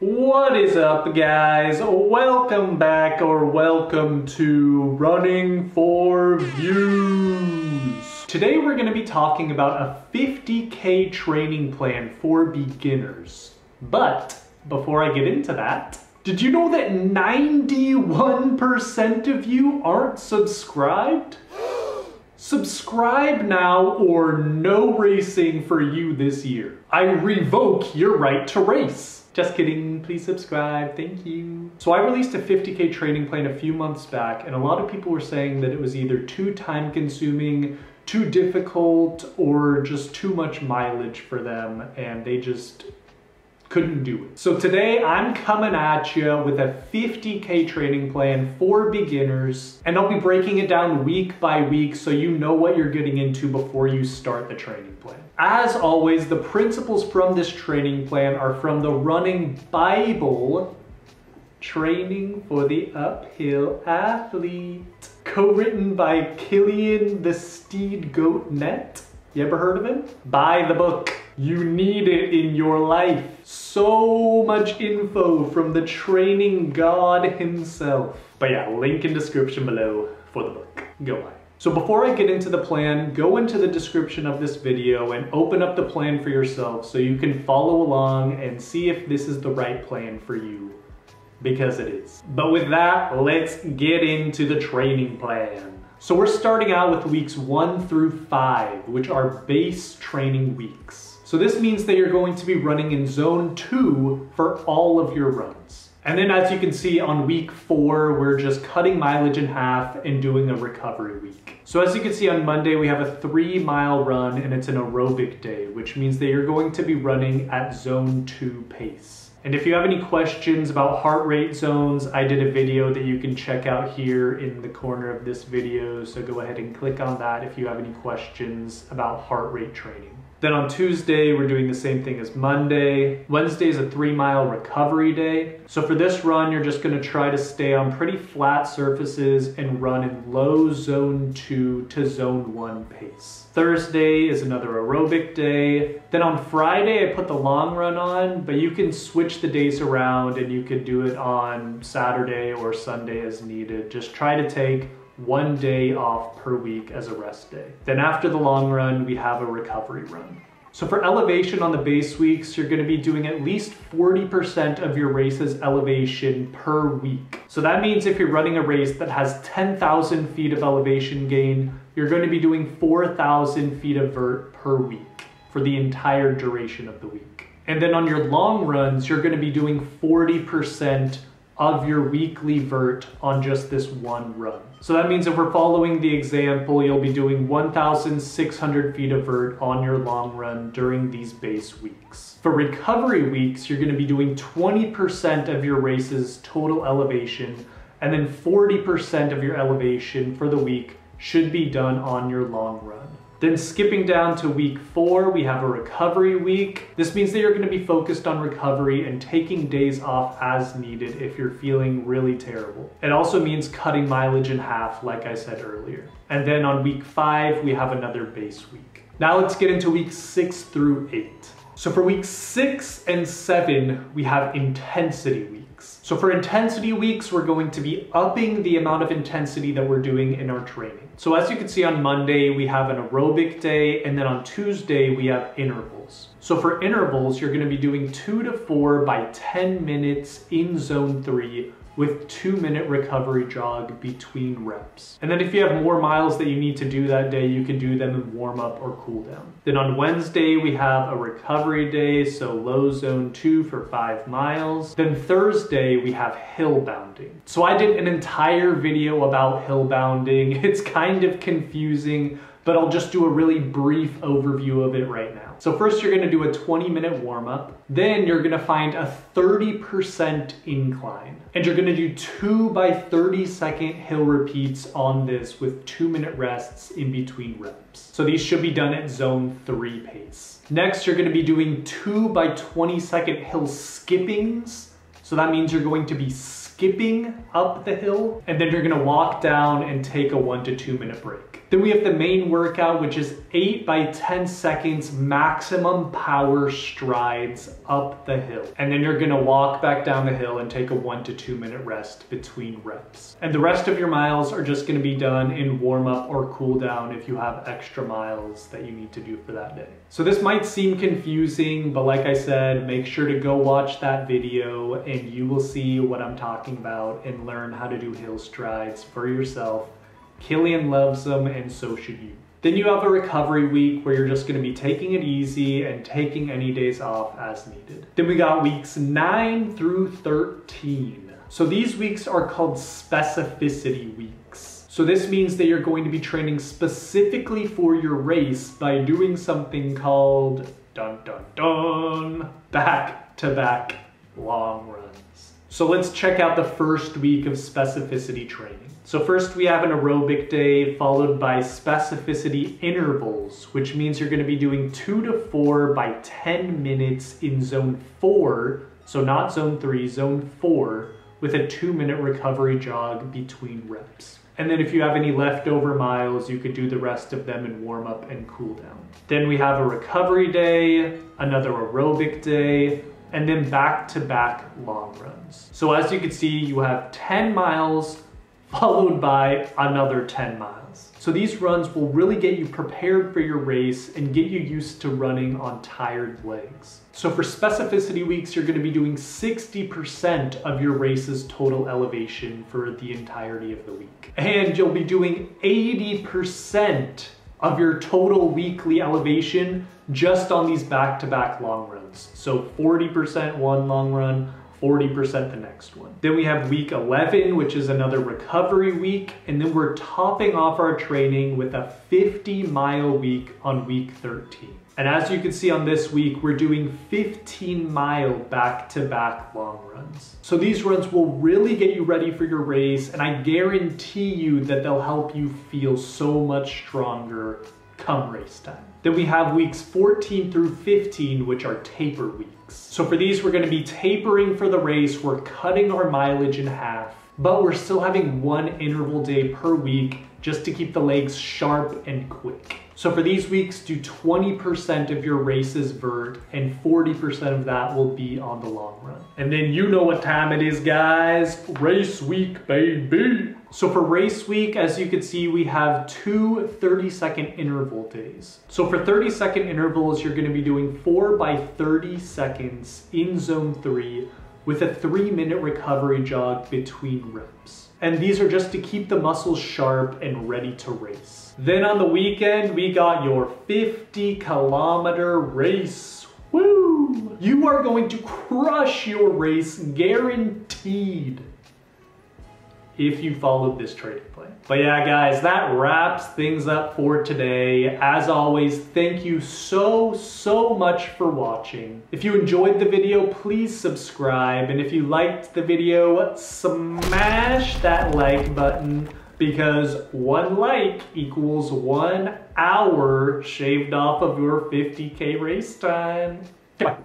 What is up, guys? Welcome back, or welcome to Running for Views. Today we're going to be talking about a 50K training plan for beginners. But before I get into that, did you know that 91% of you aren't subscribed? Subscribe now or no racing for you this year. I revoke your right to race. Just kidding, please subscribe, thank you. So I released a 50K training plan a few months back, and a lot of people were saying that it was either too time consuming, too difficult, or just too much mileage for them, and they just couldn't do it. So today I'm coming at you with a 50K training plan for beginners, and I'll be breaking it down week by week so you know what you're getting into before you start the training plan. As always, the principles from this training plan are from the Running Bible, Training for the Uphill Athlete, co-written by Kilian the Steed Jornet. You ever heard of him? Buy the book. You need it in your life. So much info from the training god himself. But yeah, link in description below for the book. Go buy it. So before I get into the plan, go into the description of this video and open up the plan for yourself so you can follow along and see if this is the right plan for you, because it is. But with that, let's get into the training plan. So we're starting out with weeks 1 through 5, which are base training weeks. So this means that you're going to be running in zone 2 for all of your runs. And then as you can see on week 4, we're just cutting mileage in half and doing a recovery week. So as you can see on Monday, we have a 3-mile run and it's an aerobic day, which means that you're going to be running at zone 2 pace. And if you have any questions about heart rate zones, I did a video that you can check out here in the corner of this video. So go ahead and click on that if you have any questions about heart rate training. Then on Tuesday, we're doing the same thing as Monday. Wednesday is a 3-mile recovery day. So for this run, you're just gonna try to stay on pretty flat surfaces and run in low zone 2 to zone 1 pace. Thursday is another aerobic day. Then on Friday, I put the long run on, but you can switch the days around and you could do it on Saturday or Sunday as needed. Just try to take 1 day off per week as a rest day. Then after the long run, we have a recovery run. So for elevation on the base weeks, you're gonna be doing at least 40% of your race's elevation per week. So that means if you're running a race that has 10,000 feet of elevation gain, you're gonna be doing 4,000 feet of vert per week for the entire duration of the week. And then on your long runs, you're gonna be doing 40% of your weekly vert on just this one run. So that means if we're following the example, you'll be doing 1,600 feet of vert on your long run during these base weeks. For recovery weeks, you're gonna be doing 20% of your race's total elevation, and then 40% of your elevation for the week should be done on your long run. Then skipping down to week 4, we have a recovery week. This means that you're gonna be focused on recovery and taking days off as needed if you're feeling really terrible. It also means cutting mileage in half, like I said earlier. And then on week 5, we have another base week. Now let's get into weeks 6 through 8. So for weeks 6 and 7, we have intensity weeks. So for intensity weeks, we're going to be upping the amount of intensity that we're doing in our training. So as you can see on Monday, we have an aerobic day, and then on Tuesday, we have intervals. So for intervals, you're gonna be doing 2 to 4 by 10 minutes in zone 3 with 2-minute recovery jog between reps. And then if you have more miles that you need to do that day, you can do them in warm up or cool down. Then on Wednesday, we have a recovery day, so low zone 2 for 5 miles. Then Thursday, we have hill bounding. So I did an entire video about hill bounding. It's kind of confusing, but I'll just do a really brief overview of it right now. So first you're gonna do a 20-minute warm-up, then you're gonna find a 30% incline, and you're gonna do 2 by 30-second hill repeats on this with 2-minute rests in between reps. So these should be done at zone 3 pace. Next, you're gonna be doing 2 by 20-second hill skippings. So that means you're going to be skipping up the hill, and then you're gonna walk down and take a 1 to 2 minute break. Then we have the main workout, which is 8 by 10 seconds maximum power strides up the hill. And then you're gonna walk back down the hill and take a 1 to 2 minute rest between reps. And the rest of your miles are just gonna be done in warm up or cool down if you have extra miles that you need to do for that day. So this might seem confusing, but like I said, make sure to go watch that video and you will see what I'm talking about and learn how to do hill strides for yourself. Kilian loves them and so should you. Then you have a recovery week where you're just gonna be taking it easy and taking any days off as needed. Then we got weeks 9 through 13. So these weeks are called specificity weeks. So this means that you're going to be training specifically for your race by doing something called, dun dun dun, back-to-back long runs. So let's check out the first week of specificity training. So first we have an aerobic day followed by specificity intervals, which means you're gonna be doing 2 to 4 by 10 minutes in zone 4, so not zone 3, zone 4, with a 2-minute recovery jog between reps. And then if you have any leftover miles, you could do the rest of them in warm up and cool down. Then we have a recovery day, another aerobic day, and then back-to-back long runs. So as you can see, you have 10 miles followed by another 10 miles. So these runs will really get you prepared for your race and get you used to running on tired legs. So for specificity weeks, you're gonna be doing 60% of your race's total elevation for the entirety of the week. And you'll be doing 80% of your total weekly elevation just on these back-to-back long runs. So 40% one long run, 40% the next one. Then we have week 11, which is another recovery week. And then we're topping off our training with a 50-mile week on week 13. And as you can see on this week, we're doing 15-mile back-to-back long runs. So these runs will really get you ready for your race, and I guarantee you that they'll help you feel so much stronger come race time. Then we have weeks 14 through 15, which are taper weeks. So for these, we're gonna be tapering for the race. We're cutting our mileage in half, but we're still having 1 interval day per week just to keep the legs sharp and quick. So for these weeks, do 20% of your race's vert and 40% of that will be on the long run. And then you know what time it is, guys. Race week, baby. So for race week, as you can see, we have 2 30-second interval days. So for 30-second intervals, you're gonna be doing 4 by 30 seconds in zone 3 with a 3-minute recovery jog between reps. And these are just to keep the muscles sharp and ready to race. Then on the weekend, we got your 50-kilometer race. Woo! You are going to crush your race, guaranteed, if you followed this training plan. But yeah, guys, that wraps things up for today. As always, thank you so much for watching. If you enjoyed the video, please subscribe. And if you liked the video, smash that like button, because 1 like equals 1 hour shaved off of your 50K race time. Goodbye.